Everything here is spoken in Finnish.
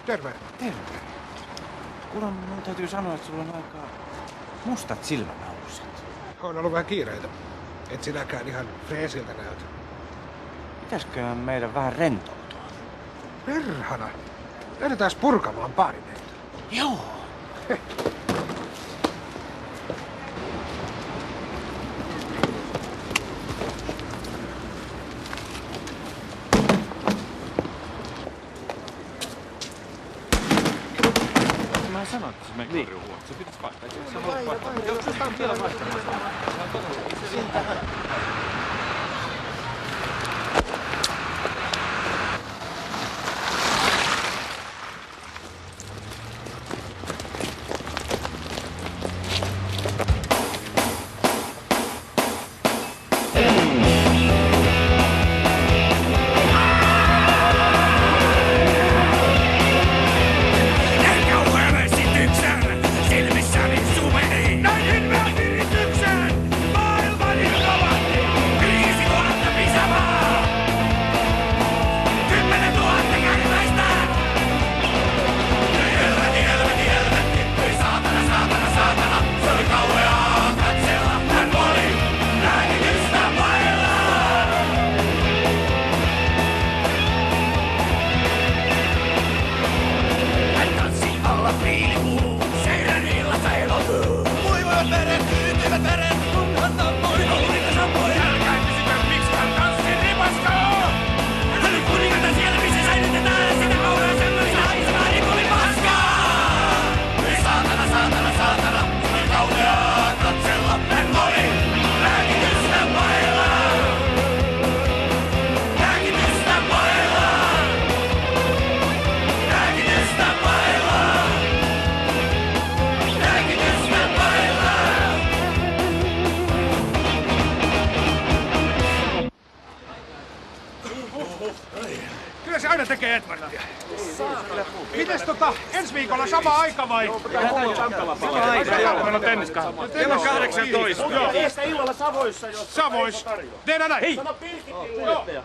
Terve. Terve. Kuule, mun täytyy sanoa, että sulla on aika mustat silmänaluset. On ollut vähän kiireitä. Et sinäkään ihan freesiltä näytä. Pitäisköhän meidän vähän rentoutua? Perhana. Lähdetääns purkamaan paineita. Joo. Mä sanoin, että se meni niin. Se pitäis vaihtaa. Joo, se on vielä vaihtamassa. Kyllä se aina tekee Edvardia. Mites ensi viikolla sama aika vai? Meillä on tenniskahvi. Kello 18. Joo. Illalla Savoissa, jos... Savois. Tehdään näin. Sano Pirkitille.